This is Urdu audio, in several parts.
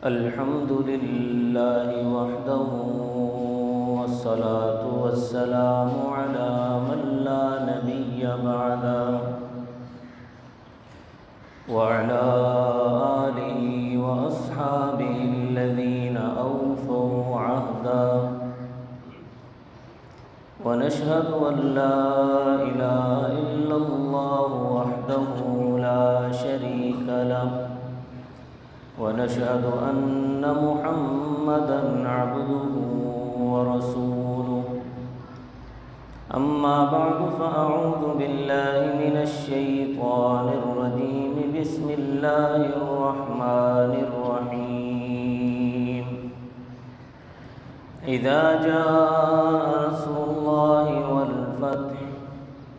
الحمد لله وحده والصلاة والسلام على من لا نبي بعده وعلى آله وأصحابه الذين أوفوا عهدا ونشهد أن لا إله إلا الله وحده لا شريك له ونشهد أن محمدًا عبده ورسوله أما بعد فأعوذ بالله من الشيطان الرجيم بسم الله الرحمن الرحيم إذا جاء نصر الله والفتح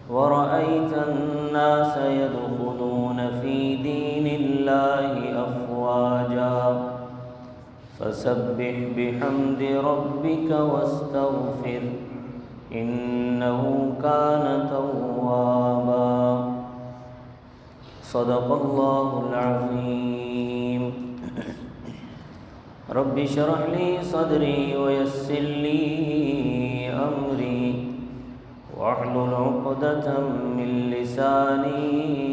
ورأيت الناس يدخلون في دين الله أفواجا فسبح بحمد ربك واستغفر إنه كان توابا صدق الله العظيم رب اشرح لي صدري ويسر لي أمري واحلل عقدة من لساني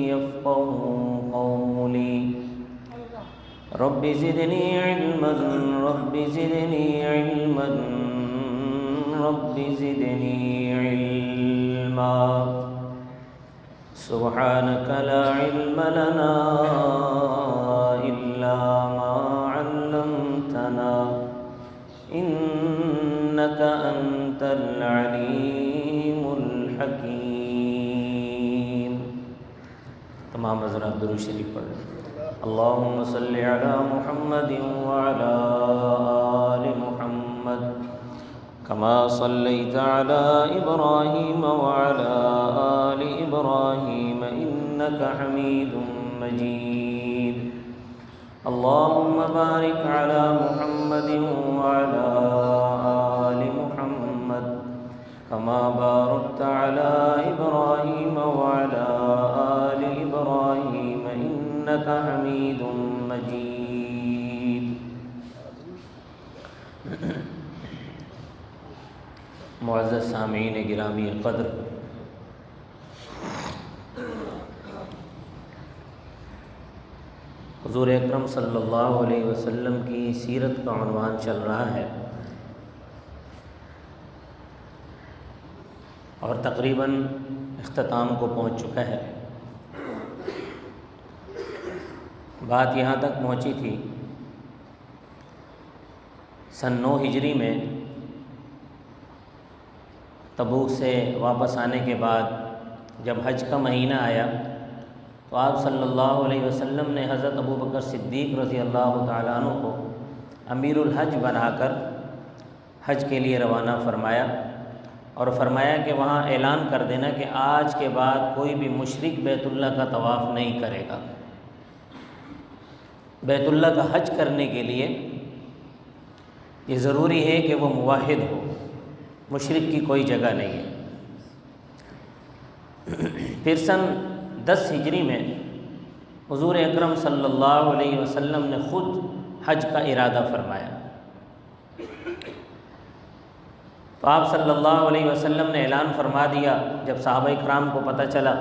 يفقهوا قولي رب زدني علما رب زدني علما رب زدني علما سبحانك لا علم لنا إلا ما علمتنا إنك أنت العليم الحكيم. تمام حضرات درود شریف پڑھ لیں. اللهم صل على محمد وعلى آل محمد كما صليت على إبراهيم وعلى آل إبراهيم إنك حميد مجيد. اللهم بارك على محمد وعلى آل محمد كما باركت على إبراهيم وعلى آل إبراهيم إنك حميد مجيد. معزز سامعین گرامی قدر، حضور اکرم صلی اللہ علیہ وسلم کی سیرت کا عنوان چل رہا ہے اور تقریباً اختتام کو پہنچ چکا ہے. بات یہاں تک پہنچی تھی سن 9 ہجری میں تبوک سے واپس آنے کے بعد جب حج کا مہینہ آیا تو آپ صلی اللہ علیہ وسلم نے حضرت ابوبکر صدیق رضی اللہ تعالیٰ عنہ کو امیر الحج بنا کر حج کے لیے روانہ فرمایا اور فرمایا کہ وہاں اعلان کر دینا کہ آج کے بعد کوئی بھی مشرک بیت اللہ کا طواف نہیں کرے گا. بیت اللہ کا حج کرنے کے لیے یہ ضروری ہے کہ وہ موحد ہو، مشرک کی کوئی جگہ نہیں ہے. پھر سن 10 ہجری میں حضور اکرم صلی اللہ علیہ وسلم نے خود حج کا ارادہ فرمایا. تو آپ صلی اللہ علیہ وسلم نے اعلان فرما دیا جب صحابہ اکرام کو پتہ چلا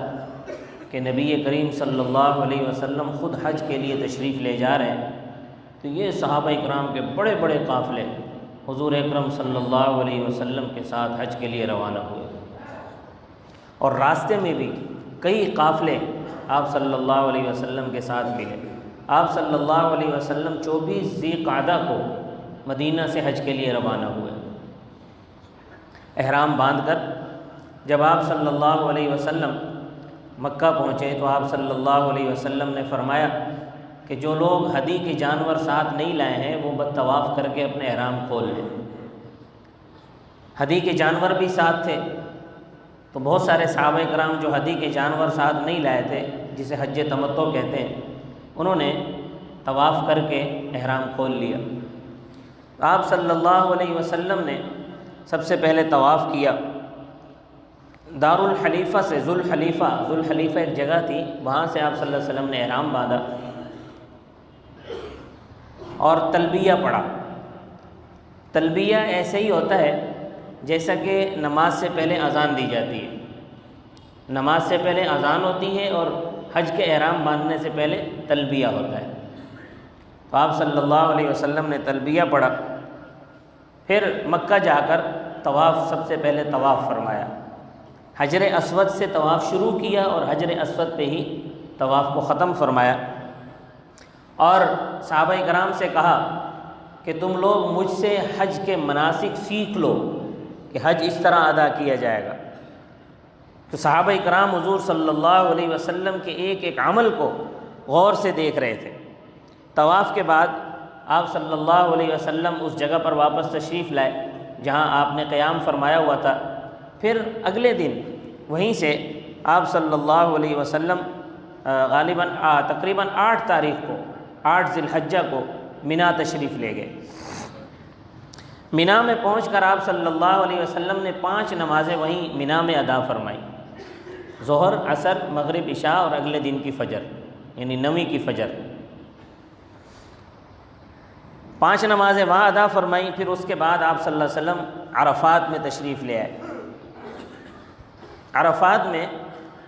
کہ نبی کریم صلی اللہ علیہ وسلم خود حج کے لیے تشریف لے جا رہے ہیں، تو یہ صحابہ اکرام کے بڑے بڑے قافلے حضور اکرم صلی اللہ علیہ وسلم کے ساتھ حج کے لیے روانہ ہوئے اور راستے میں بھی کئی قافلے آپ صلی اللہ علیہ وسلم کے ساتھ ملے. آپ صلی اللہ علیہ وسلم 24 ذی قعدہ کو مدینہ سے حج کے لیے روانہ ہوئے. احرام باندھ کر جب آپ صلی اللہ علیہ وسلم مکہ پہنچے تو آپ صلی اللہ علیہ وسلم نے فرمایا کہ جو لوگ ہدی کے جانور ساتھ نہیں لائے ہیں وہ طواف کر کے اپنے احرام کھول لیں. ہدی کے جانور بھی ساتھ تھے تو بہت سارے صحابہ کرام جو ہدی کے جانور ساتھ نہیں لائے تھے، جسے حج تمتع کہتے ہیں، انہوں نے طواف کر کے احرام کھول لیا. آپ صلی اللہ علیہ وسلم نے سب سے پہلے طواف کیا. دار الحلیفہ سے ذوالحلیفہ ایک جگہ تھی، وہاں سے آپ صلی اللہ علیہ وسلم نے احرام باندھا اور تلبیہ پڑھا۔ تلبیہ ایسے ہی ہوتا ہے جیسا کہ نماز سے پہلے اذان دی جاتی ہے۔ نماز سے پہلے اذان ہوتی ہے اور حج کے احرام باندھنے سے پہلے تلبیہ ہوتا ہے۔ تو آپ صلی اللہ علیہ وسلم نے تلبیہ پڑھا، پھر مکہ جا کر طواف، سب سے پہلے طواف فرمایا۔ حجر اسود سے طواف شروع کیا اور حجر اسود پہ ہی طواف کو ختم فرمایا، اور صحابہ کرام سے کہا کہ تم لوگ مجھ سے حج کے مناسک سیکھ لو کہ حج اس طرح ادا کیا جائے گا۔ تو صحابہ کرام حضور صلی اللہ علیہ وسلم کے ایک ایک عمل کو غور سے دیکھ رہے تھے۔ طواف کے بعد آپ صلی اللہ علیہ وسلم اس جگہ پر واپس تشریف لائے جہاں آپ نے قیام فرمایا ہوا تھا۔ پھر اگلے دن وہیں سے آپ صلی اللہ علیہ وسلم غالباً تقریباً 8 تاریخ کو، 8 ذی الحجہ کو مینا تشریف لے گئے۔ مینا میں پہنچ کر آپ صلی اللہ علیہ وسلم نے 5 نمازیں وہیں مینا میں ادا فرمائیں، ظہر، عصر، مغرب، عشاء اور اگلے دن کی فجر، یعنی 9ویں کی فجر۔ 5 نمازیں وہاں ادا فرمائیں۔ پھر اس کے بعد آپ صلی اللہ علیہ وسلم عرفات میں تشریف لے آئے۔ عرفات میں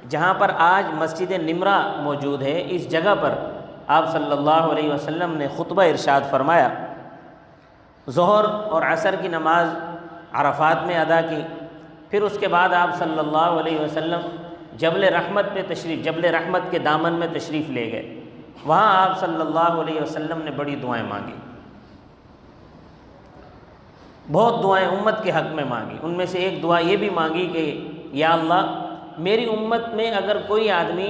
جہاں پر آج مسجد نمرہ موجود ہے، اس جگہ پر آپ صلی اللہ علیہ وسلم نے خطبہ ارشاد فرمایا۔ ظہر اور عصر کی نماز عرفات میں ادا کی۔ پھر اس کے بعد آپ صلی اللہ علیہ وسلم جبل رحمت پہ تشریف، جبل رحمت کے دامن میں تشریف لے گئے۔ وہاں آپ صلی اللہ علیہ وسلم نے بڑی دعائیں مانگی، بہت دعائیں امت کے حق میں مانگی۔ ان میں سے ایک دعا یہ بھی مانگی کہ یا اللہ، میری امت میں اگر کوئی آدمی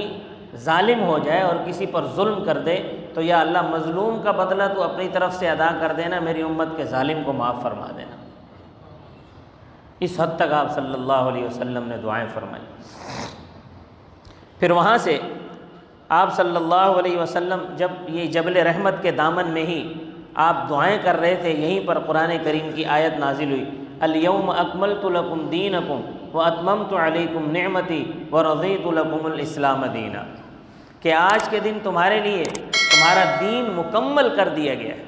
ظالم ہو جائے اور کسی پر ظلم کر دے تو یا اللہ مظلوم کا بدلہ تو اپنی طرف سے ادا کر دینا، میری امت کے ظالم کو معاف فرما دینا۔ اس حد تک آپ صلی اللہ علیہ وسلم نے دعائیں فرمائیں۔ پھر وہاں سے آپ صلی اللہ علیہ وسلم جب یہ جبل رحمت کے دامن میں ہی آپ دعائیں کر رہے تھے، یہیں پر قرآن کریم کی آیت نازل ہوئی، الیوم اکملت لکم دینکم واتممت علیکم نعمتی ورضیت لکم الاسلام دینا، کہ آج کے دن تمہارے لیے تمہارا دین مکمل کر دیا گیا ہے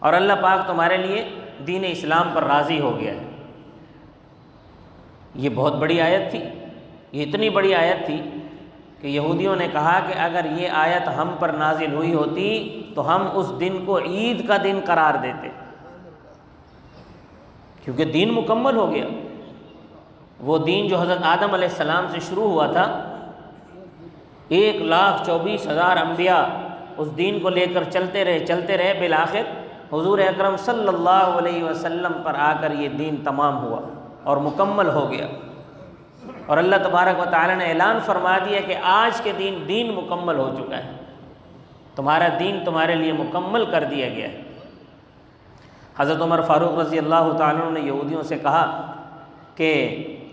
اور اللہ پاک تمہارے لیے دین اسلام پر راضی ہو گیا ہے۔ یہ بہت بڑی آیت تھی، یہ اتنی بڑی آیت تھی کہ یہودیوں نے کہا کہ اگر یہ آیت ہم پر نازل ہوئی ہوتی تو ہم اس دن کو عید کا دن قرار دیتے، کیونکہ دین مکمل ہو گیا۔ وہ دین جو حضرت آدم علیہ السلام سے شروع ہوا تھا، 1,24,000 انبیاء اس دین کو لے کر چلتے رہے، بالآخر حضور اکرم صلی اللہ علیہ وسلم پر آ کر یہ دین تمام ہوا اور مکمل ہو گیا۔ اور اللہ تبارک و تعالی نے اعلان فرما دیا کہ آج کے دین مکمل ہو چکا ہے، تمہارا دین تمہارے لیے مکمل کر دیا گیا ہے۔ حضرت عمر فاروق رضی اللہ تعالیٰ عنہ نے یہودیوں سے کہا کہ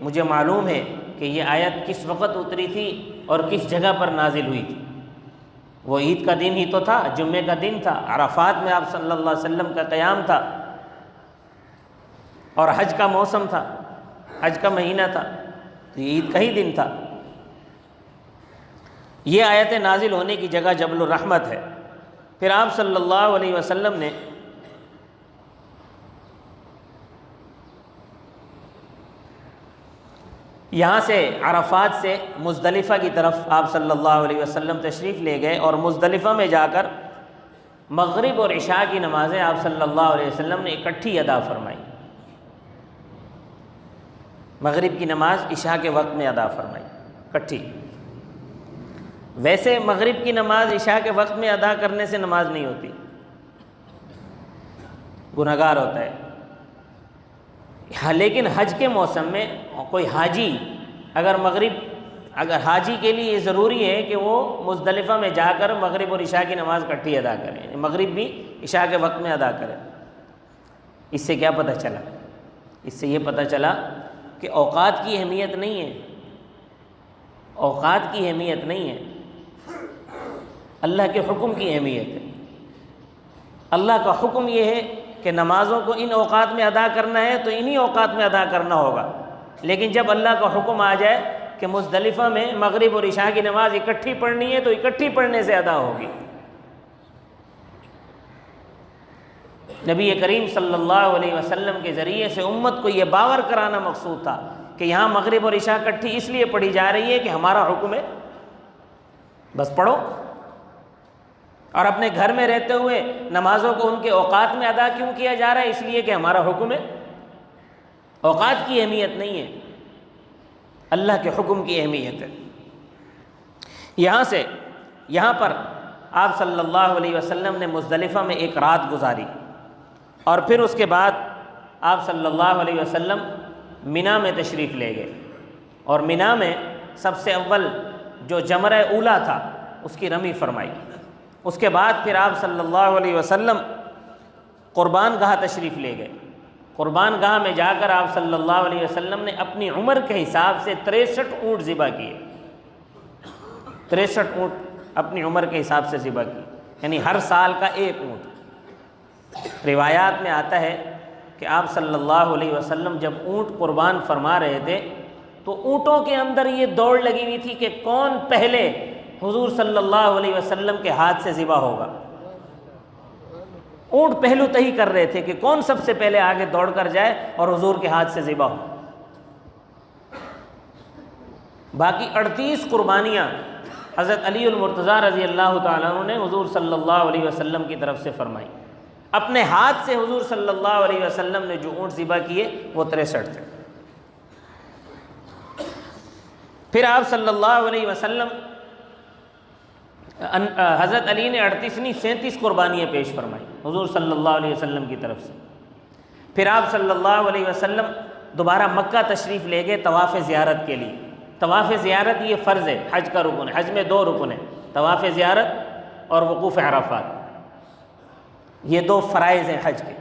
مجھے معلوم ہے کہ یہ آیت کس وقت اتری تھی اور کس جگہ پر نازل ہوئی تھی۔ وہ عید کا دن ہی تو تھا، جمعے کا دن تھا، عرفات میں آپ صلی اللہ علیہ وسلم کا قیام تھا اور حج کا موسم تھا، حج کا مہینہ تھا، تو یہ عید کا ہی دن تھا۔ یہ آیت نازل ہونے کی جگہ جبل الرحمت ہے۔ پھر آپ صلی اللہ علیہ وسلم نے یہاں سے عرفات سے مزدلفہ کی طرف آپ صلی اللہ علیہ وسلم تشریف لے گئے اور مزدلفہ میں جا کر مغرب اور عشاء کی نمازیں آپ صلی اللہ علیہ وسلم نے اکٹھی ادا فرمائی۔ مغرب کی نماز عشاء کے وقت میں ادا فرمائی اکٹھی۔ ویسے مغرب کی نماز عشاء کے وقت میں ادا کرنے سے نماز نہیں ہوتی، گنہگار ہوتا ہے۔ ہاں، لیکن حج کے موسم میں کوئی حاجی اگر حاجی کے لیے یہ ضروری ہے کہ وہ مزدلفہ میں جا کر مغرب اور عشاء کی نماز اکٹھی ادا کریں، مغرب بھی عشاء کے وقت میں ادا کریں۔ اس سے کیا پتہ چلا؟ اس سے یہ پتہ چلا کہ اوقات کی اہمیت نہیں ہے، اوقات کی اہمیت نہیں ہے، اللہ کے حکم کی اہمیت ہے۔ اللہ کا حکم یہ ہے کہ نمازوں کو ان اوقات میں ادا کرنا ہے تو انہی اوقات میں ادا کرنا ہوگا، لیکن جب اللہ کا حکم آ جائے کہ مزدلفہ میں مغرب اور عشاء کی نماز اکٹھی پڑھنی ہے تو اکٹھی پڑھنے سے ادا ہوگی۔ نبی کریم صلی اللہ علیہ وسلم کے ذریعے سے امت کو یہ باور کرانا مقصود تھا کہ یہاں مغرب اور عشاء اکٹھی اس لیے پڑھی جا رہی ہے کہ ہمارا حکم ہے، بس پڑھو، اور اپنے گھر میں رہتے ہوئے نمازوں کو ان کے اوقات میں ادا کیوں کیا جا رہا ہے؟ اس لیے کہ ہمارا حکم ہے۔ اوقات کی اہمیت نہیں ہے، اللہ کے حکم کی اہمیت ہے۔ یہاں پر آپ صلی اللہ علیہ وسلم نے مزدلفہ میں ایک رات گزاری، اور پھر اس کے بعد آپ صلی اللہ علیہ وسلم منا میں تشریف لے گئے، اور منا میں سب سے اول جو جمرہ اولا تھا اس کی رمی فرمائی۔ اس کے بعد پھر آپ صلی اللہ علیہ وسلم قربان گاہ تشریف لے گئے۔ قربان گاہ میں جا کر آپ صلی اللہ علیہ وسلم نے اپنی عمر کے حساب سے 63 اونٹ ذبح کیے، 63 اونٹ اپنی عمر کے حساب سے ذبح کیے، یعنی ہر سال کا ایک اونٹ۔ روایات میں آتا ہے کہ آپ صلی اللہ علیہ وسلم جب اونٹ قربان فرما رہے تھے تو اونٹوں کے اندر یہ دوڑ لگی ہوئی تھی کہ کون پہلے حضور صلی اللہ علیہ وسلم کے ہاتھ سے ذبح ہوگا۔ اونٹ پہلو تہی کر رہے تھے کہ کون سب سے پہلے آگے دوڑ کر جائے اور حضور کے ہاتھ سے ذبح ہو۔ باقی 38 قربانیاں حضرت علی المرتضیٰ رضی اللہ تعالیٰ عنہ نے حضور صلی اللہ علیہ وسلم کی طرف سے فرمائی۔ اپنے ہاتھ سے حضور صلی اللہ علیہ وسلم نے جو اونٹ ذبح کیے وہ 63 تھے۔ پھر آپ صلی اللہ علیہ وسلم حضرت علی نے 37 قربانیاں پیش فرمائی حضور صلی اللہ علیہ وسلم کی طرف سے۔ پھر آپ صلی اللہ علیہ وسلم دوبارہ مکہ تشریف لے گئے طواف زیارت کے لیے۔ طواف زیارت یہ فرض ہے، حج کا رکن ہے، حج میں 2 رکن ہیں، طواف زیارت اور وقوف عرفات، یہ 2 فرائض ہیں حج کے۔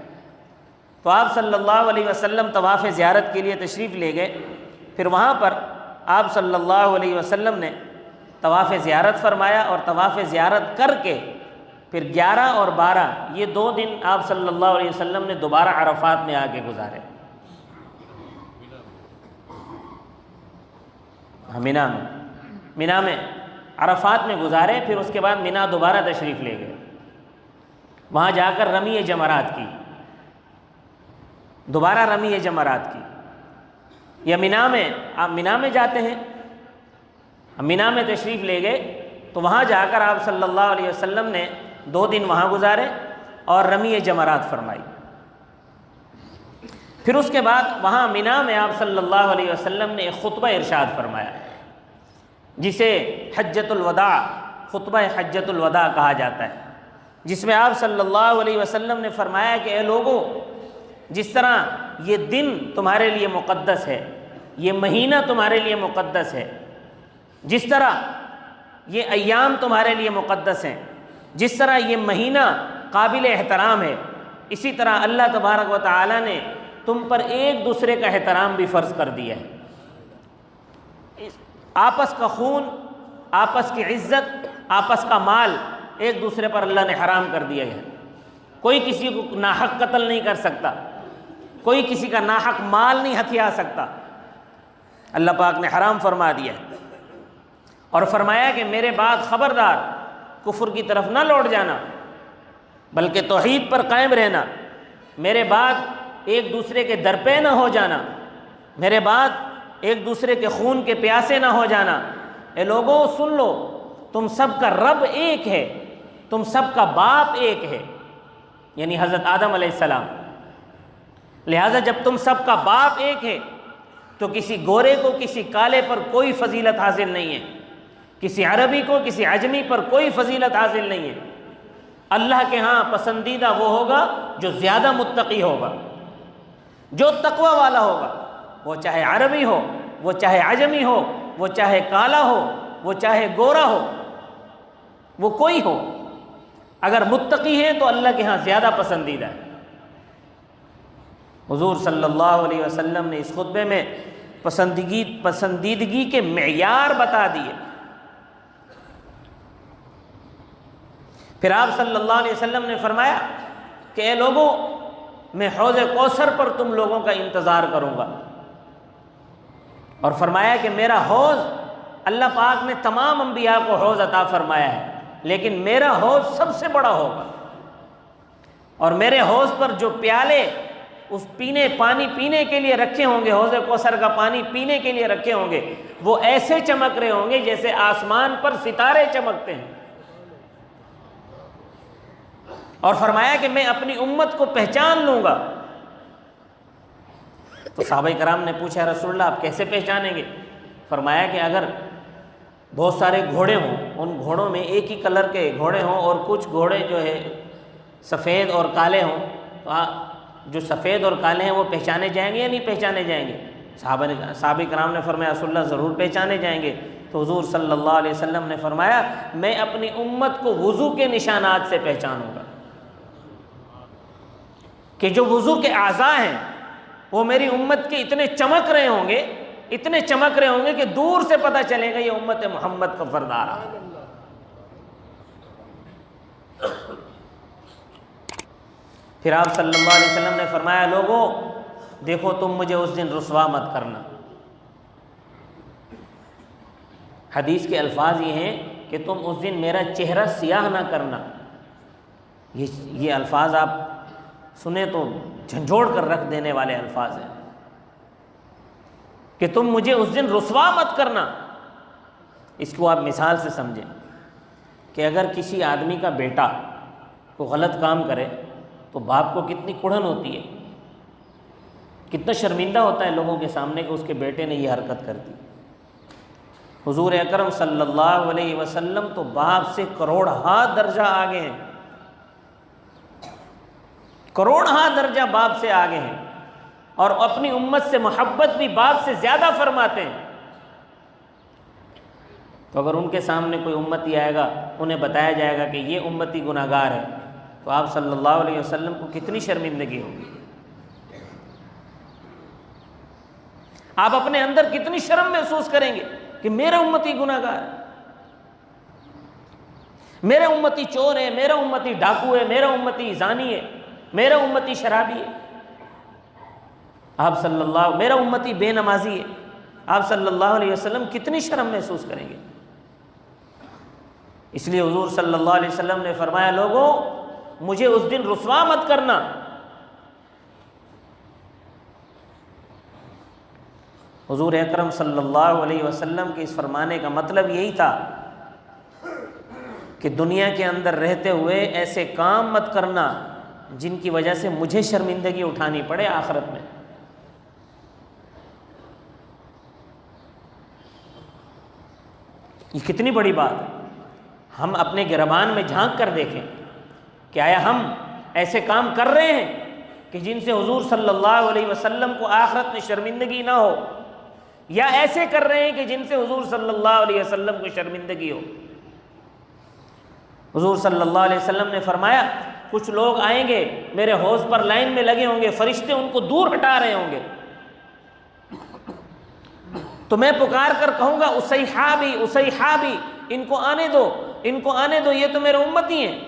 تو آپ صلی اللہ علیہ وسلم طواف زیارت کے لیے تشریف لے گئے۔ پھر وہاں پر آپ صلی اللہ علیہ وسلم نے طواف زیارت فرمایا، اور طواف زیارت کر کے پھر 11 اور 12 یہ 2 دن آپ صلی اللہ علیہ وسلم نے دوبارہ عرفات میں آ کے گزارے، منا میں عرفات میں گزارے۔ پھر اس کے بعد منا دوبارہ تشریف لے گئے، وہاں جا کر رمی جمرات کی، دوبارہ رمی جمرات کی۔ یا آپ منا میں جاتے ہیں، منا میں تشریف لے گئے تو وہاں جا کر آپ صلی اللہ علیہ وسلم نے 2 دن وہاں گزارے اور رمی جمرات فرمائی۔ پھر اس کے بعد وہاں منا میں آپ صلی اللہ علیہ وسلم نے ایک خطبہ ارشاد فرمایا، جسے حجۃ الوداع، خطبہ حجۃ الوداع کہا جاتا ہے، جس میں آپ صلی اللہ علیہ وسلم نے فرمایا کہ اے لوگوں، جس طرح یہ دن تمہارے لیے مقدس ہے، یہ مہینہ تمہارے لیے مقدس ہے، جس طرح یہ ایام تمہارے لیے مقدس ہیں، جس طرح یہ مہینہ قابل احترام ہے، اسی طرح اللہ تبارک و تعالی نے تم پر ایک دوسرے کا احترام بھی فرض کر دیا ہے۔ آپس کا خون، آپس کی عزت، آپس کا مال ایک دوسرے پر اللہ نے حرام کر دیا ہے۔ کوئی کسی کو ناحق قتل نہیں کر سکتا، کوئی کسی کا ناحق مال نہیں ہتھیا سکتا، اللہ پاک نے حرام فرما دیا ہے۔ اور فرمایا کہ میرے بعد خبردار کفر کی طرف نہ لوٹ جانا، بلکہ توحید پر قائم رہنا، میرے بعد ایک دوسرے کے درپے نہ ہو جانا، میرے بعد ایک دوسرے کے خون کے پیاسے نہ ہو جانا۔ اے لوگوں سن لو، تم سب کا رب ایک ہے، تم سب کا باپ ایک ہے، یعنی حضرت آدم علیہ السلام۔ لہٰذا جب تم سب کا باپ ایک ہے تو کسی گورے کو کسی کالے پر کوئی فضیلت حاصل نہیں ہے، کسی عربی کو کسی عجمی پر کوئی فضیلت حاصل نہیں ہے۔ اللہ کے ہاں پسندیدہ وہ ہوگا جو زیادہ متقی ہوگا، جو تقوی والا ہوگا، وہ چاہے عربی ہو، وہ چاہے عجمی ہو، وہ چاہے کالا ہو، وہ چاہے گورا ہو، وہ کوئی ہو، اگر متقی ہے تو اللہ کے ہاں زیادہ پسندیدہ ہے۔ حضور صلی اللہ علیہ وسلم نے اس خطبے میں پسندیدگی کے معیار بتا دیے۔ پھر آپ صلی اللہ علیہ وسلم نے فرمایا کہ اے لوگوں، میں حوض کوثر پر تم لوگوں کا انتظار کروں گا، اور فرمایا کہ میرا حوض، اللہ پاک نے تمام انبیاء کو حوض عطا فرمایا ہے، لیکن میرا حوض سب سے بڑا ہوگا۔ اور میرے حوض پر جو پیالے اس پانی پینے کے لیے رکھے ہوں گے، حوض کوثر کا پانی پینے کے لیے رکھے ہوں گے، وہ ایسے چمک رہے ہوں گے جیسے آسمان پر ستارے چمکتے ہیں۔ اور فرمایا کہ میں اپنی امت کو پہچان لوں گا۔ تو صحابہ کرام نے پوچھا رسول اللہ آپ کیسے پہچانیں گے؟ فرمایا کہ اگر بہت سارے گھوڑے ہوں، ان گھوڑوں میں ایک ہی کلر کے گھوڑے ہوں اور کچھ گھوڑے جو ہے سفید اور کالے ہوں، تو جو سفید اور کالے ہیں وہ پہچانے جائیں گے یا نہیں پہچانے جائیں گے؟ صحابہ کرام نے فرمایا رسول اللہ ضرور پہچانے جائیں گے۔ تو حضور صلی اللہ علیہ وسلم نے فرمایا میں اپنی امت کو وضو کے نشانات سے پہچانوں گا، کہ جو وضو کے اعضاء ہیں وہ میری امت کے اتنے چمک رہے ہوں گے، اتنے چمک رہے ہوں گے کہ دور سے پتہ چلے گا یہ امت محمد کا فرد آ رہا ہے۔ پھر آپ صلی اللہ علیہ وسلم نے فرمایا لوگوں دیکھو تم مجھے اس دن رسوا مت کرنا۔ حدیث کے الفاظ یہ ہیں کہ تم اس دن میرا چہرہ سیاہ نہ کرنا۔ یہ الفاظ آپ سنیں تو جھنجھوڑ کر رکھ دینے والے الفاظ ہیں کہ تم مجھے اس دن رسوا مت کرنا۔ اس کو آپ مثال سے سمجھیں کہ اگر کسی آدمی کا بیٹا کو غلط کام کرے تو باپ کو کتنی کڑھن ہوتی ہے، کتنا شرمندہ ہوتا ہے لوگوں کے سامنے کہ اس کے بیٹے نے یہ حرکت کر دی۔ حضور اکرم صلی اللہ علیہ وسلم تو باپ سے کروڑہا درجہ آگے ہیں، کروڑہا درجہ باپ سے آگے ہیں، اور اپنی امت سے محبت بھی باپ سے زیادہ فرماتے ہیں۔ تو اگر ان کے سامنے کوئی امتی آئے گا، انہیں بتایا جائے گا کہ یہ امتی گناہگار ہے، تو آپ صلی اللہ علیہ وسلم کو کتنی شرمندگی ہوگی، آپ اپنے اندر کتنی شرم محسوس کریں گے کہ میرا امتی گناہگار ہے، میرا امتی چور ہے، میرا امتی ڈاکو ہے، میرا امتی زانی ہے، میرا امتی شرابی ہے، میرا امتی بے نمازی ہے۔ آپ صلی اللہ علیہ وسلم کتنی شرم محسوس کریں گے۔ اس لیے حضور صلی اللہ علیہ وسلم نے فرمایا لوگوں مجھے اس دن رسوا مت کرنا۔ حضور اکرم صلی اللہ علیہ وسلم کے اس فرمانے کا مطلب یہی تھا کہ دنیا کے اندر رہتے ہوئے ایسے کام مت کرنا جن کی وجہ سے مجھے شرمندگی اٹھانی پڑے آخرت میں۔ یہ کتنی بڑی بات ہے۔ ہم اپنے گربان میں جھانک کر دیکھیں کہ آیا ہم ایسے کام کر رہے ہیں کہ جن سے حضور صلی اللہ علیہ وسلم کو آخرت میں شرمندگی نہ ہو، یا ایسے کر رہے ہیں کہ جن سے حضور صلی اللہ علیہ وسلم کو شرمندگی ہو۔ حضور صلی اللہ علیہ وسلم نے فرمایا کچھ لوگ آئیں گے میرے حوض پر لائن میں لگے ہوں گے، فرشتے ان کو دور ہٹا رہے ہوں گے، تو میں پکار کر کہوں گا اسیحابی اسیحابی، ان کو آنے دو، ان کو آنے دو، یہ تو میرے امتی ہیں۔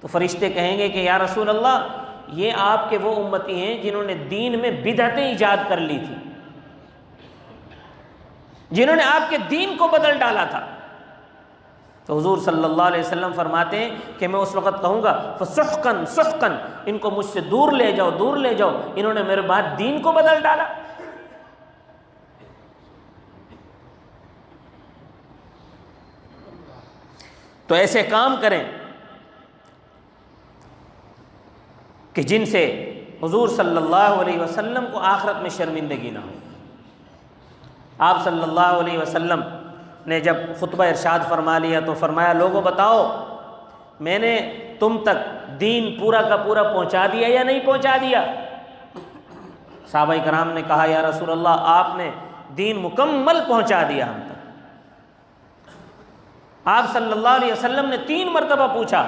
تو فرشتے کہیں گے کہ یا رسول اللہ یہ آپ کے وہ امتی ہیں جنہوں نے دین میں بدعتیں ایجاد کر لی تھی، جنہوں نے آپ کے دین کو بدل ڈالا تھا۔ تو حضور صلی اللہ علیہ وسلم فرماتے ہیں کہ میں اس وقت کہوں گا فسحقن سحقن، ان کو مجھ سے دور لے جاؤ، دور لے جاؤ، انہوں نے میرے بعد دین کو بدل ڈالا۔ تو ایسے کام کریں کہ جن سے حضور صلی اللہ علیہ وسلم کو آخرت میں شرمندگی نہ ہو۔ آپ صلی اللہ علیہ وسلم نے جب خطبہ ارشاد فرما لیا تو فرمایا لوگوں بتاؤ میں نے تم تک دین پورا کا پورا پہنچا دیا یا نہیں پہنچا دیا؟ صحابہ کرام نے کہا یا رسول اللہ آپ نے دین مکمل پہنچا دیا ہم تک۔ آپ صلی اللہ علیہ وسلم نے 3 مرتبہ پوچھا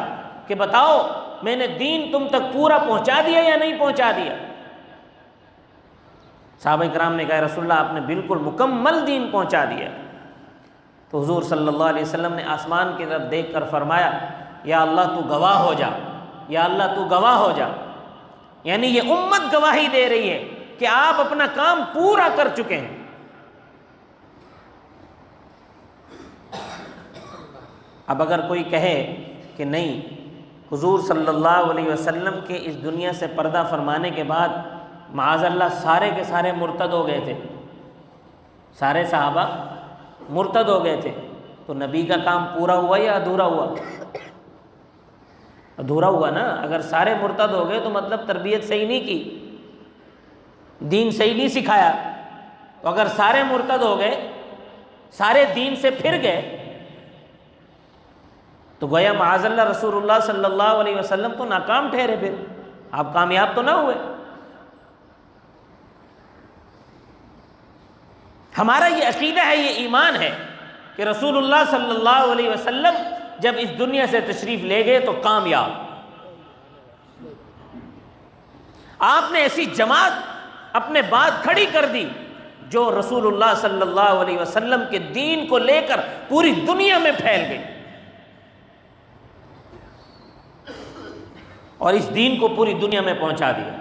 کہ بتاؤ میں نے دین تم تک پورا پہنچا دیا یا نہیں پہنچا دیا؟ صحابہ کرام نے کہا رسول اللہ آپ نے بالکل مکمل دین پہنچا دیا۔ تو حضور صلی اللہ علیہ وسلم نے آسمان کی طرف دیکھ کر فرمایا یا اللہ تو گواہ ہو جا، یا اللہ تو گواہ ہو جا، یعنی یہ امت گواہی دے رہی ہے کہ آپ اپنا کام پورا کر چکے ہیں۔ اب اگر کوئی کہے کہ نہیں حضور صلی اللہ علیہ وسلم کے اس دنیا سے پردہ فرمانے کے بعد معاذ اللہ سارے کے سارے مرتد ہو گئے تھے، سارے صحابہ مرتد ہو گئے تھے، تو نبی کا کام پورا ہوا یا ادھورا ہوا؟ ادھورا ہوا نا۔ اگر سارے مرتد ہو گئے تو مطلب تربیت صحیح نہیں کی، دین صحیح نہیں سکھایا۔ تو اگر سارے مرتد ہو گئے، سارے دین سے پھر گئے، تو گویا معاذ اللہ رسول اللہ صلی اللہ علیہ وسلم تو ناکام ٹھہرے، پھر آپ کامیاب تو نہ ہوئے۔ ہمارا یہ عقیدہ ہے، یہ ایمان ہے کہ رسول اللہ صلی اللہ علیہ وسلم جب اس دنیا سے تشریف لے گئے تو کامیاب۔ آپ نے ایسی جماعت اپنے بعد کھڑی کر دی جو رسول اللہ صلی اللہ علیہ وسلم کے دین کو لے کر پوری دنیا میں پھیل گئی، اور اس دین کو پوری دنیا میں پہنچا دیا۔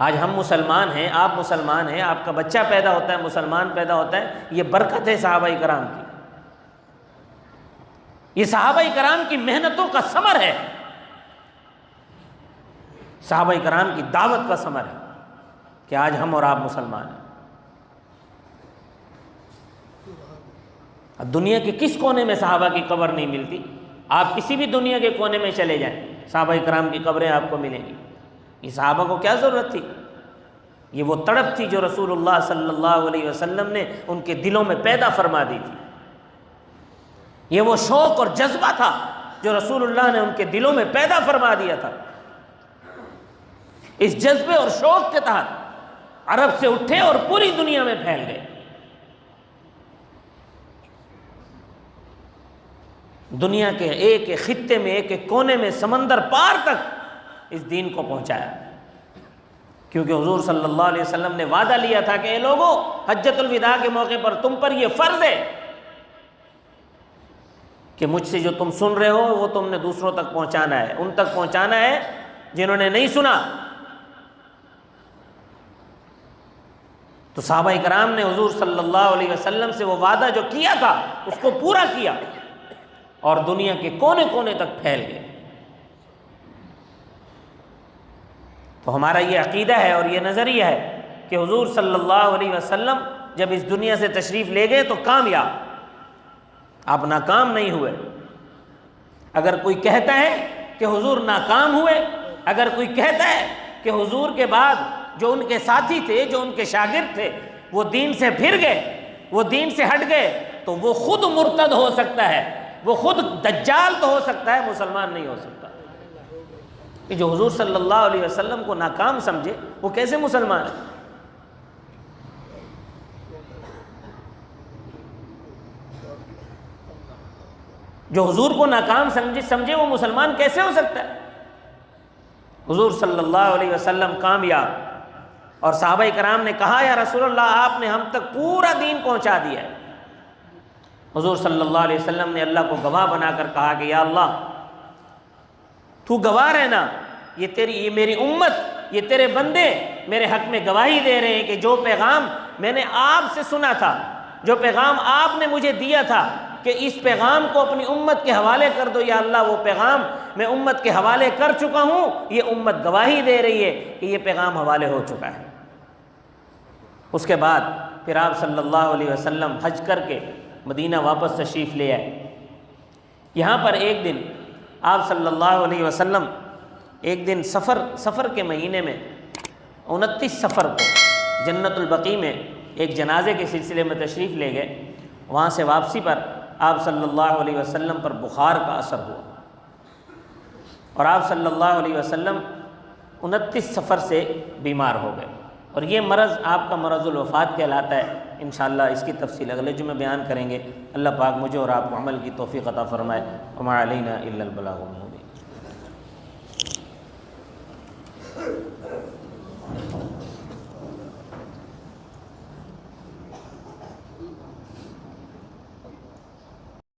آج ہم مسلمان ہیں، آپ مسلمان ہیں، آپ کا بچہ پیدا ہوتا ہے مسلمان پیدا ہوتا ہے، یہ برکت ہے صحابہ کرام کی، یہ صحابہ کرام کی محنتوں کا ثمر ہے، صحابہ کرام کی دعوت کا ثمر ہے کہ آج ہم اور آپ مسلمان ہیں۔ اب دنیا کے کس کونے میں صحابہ کی قبر نہیں ملتی؟ آپ کسی بھی دنیا کے کونے میں چلے جائیں، صحابہ کرام کی قبریں آپ کو ملیں گی۔ یہ صحابہ کو کیا ضرورت تھی؟ یہ وہ تڑپ تھی جو رسول اللہ صلی اللہ علیہ وسلم نے ان کے دلوں میں پیدا فرما دی تھی، یہ وہ شوق اور جذبہ تھا جو رسول اللہ نے ان کے دلوں میں پیدا فرما دیا تھا۔ اس جذبے اور شوق کے تحت عرب سے اٹھے اور پوری دنیا میں پھیل گئے، دنیا کے ایک ایک خطے میں، ایک ایک کونے میں، سمندر پار تک اس دین کو پہنچایا، کیونکہ حضور صلی اللہ علیہ وسلم نے وعدہ لیا تھا کہ اے لوگوں، حجۃ الوداع کے موقع پر تم پر یہ فرض ہے کہ مجھ سے جو تم سن رہے ہو وہ تم نے دوسروں تک پہنچانا ہے، ان تک پہنچانا ہے جنہوں نے نہیں سنا۔ تو صحابہ کرام نے حضور صلی اللہ علیہ وسلم سے وہ وعدہ جو کیا تھا اس کو پورا کیا، اور دنیا کے کونے کونے تک پھیل گئے۔ تو ہمارا یہ عقیدہ ہے اور یہ نظریہ ہے کہ حضور صلی اللہ علیہ وسلم جب اس دنیا سے تشریف لے گئے تو کامیاب، آپ ناکام نہیں ہوئے۔ اگر کوئی کہتا ہے کہ حضور ناکام ہوئے، اگر کوئی کہتا ہے کہ حضور کے بعد جو ان کے ساتھی تھے، جو ان کے شاگرد تھے، وہ دین سے پھر گئے، وہ دین سے ہٹ گئے، تو وہ خود مرتد ہو سکتا ہے، وہ خود دجال تو ہو سکتا ہے، مسلمان نہیں ہو سکتا۔ کہ جو حضور صلی اللہ علیہ وسلم کو ناکام سمجھے وہ کیسے مسلمان ہے؟ جو حضور کو ناکام سمجھے وہ مسلمان کیسے ہو سکتا ہے؟ حضور صلی اللہ علیہ وسلم کامیاب، اور صحابہ کرام نے کہا یا رسول اللہ آپ نے ہم تک پورا دین پہنچا دیا ہے۔ حضور صلی اللہ علیہ وسلم نے اللہ کو گواہ بنا کر کہا کہ یا اللہ تو گواہ رہنا، یہ میری امت، یہ تیرے بندے میرے حق میں گواہی دے رہے ہیں کہ جو پیغام میں نے آپ سے سنا تھا، جو پیغام آپ نے مجھے دیا تھا کہ اس پیغام کو اپنی امت کے حوالے کر دو، یا اللہ وہ پیغام میں امت کے حوالے کر چکا ہوں، یہ امت گواہی دے رہی ہے کہ یہ پیغام حوالے ہو چکا ہے۔ اس کے بعد پھر آپ صلی اللہ علیہ وسلم حج کر کے مدینہ واپس تشریف لے آئے۔ یہاں پر ایک دن آپ صلی اللہ علیہ وسلم ایک دن سفر کے مہینے میں 29 سفر کو جنت البقیع میں ایک جنازے کے سلسلے میں تشریف لے گئے۔ وہاں سے واپسی پر آپ صلی اللہ علیہ وسلم پر بخار کا اثر ہوا، اور آپ صلی اللہ علیہ وسلم 29 سفر سے بیمار ہو گئے، اور یہ مرض آپ کا مرض الوفات کہلاتا ہے۔ انشاءاللہ اس کی تفصیل اگلے جمعے بیان کریں گے۔ اللہ پاک مجھے اور آپ کو عمل کی توفیق عطا فرمائے۔ وما علینا الا البلاغ المبین۔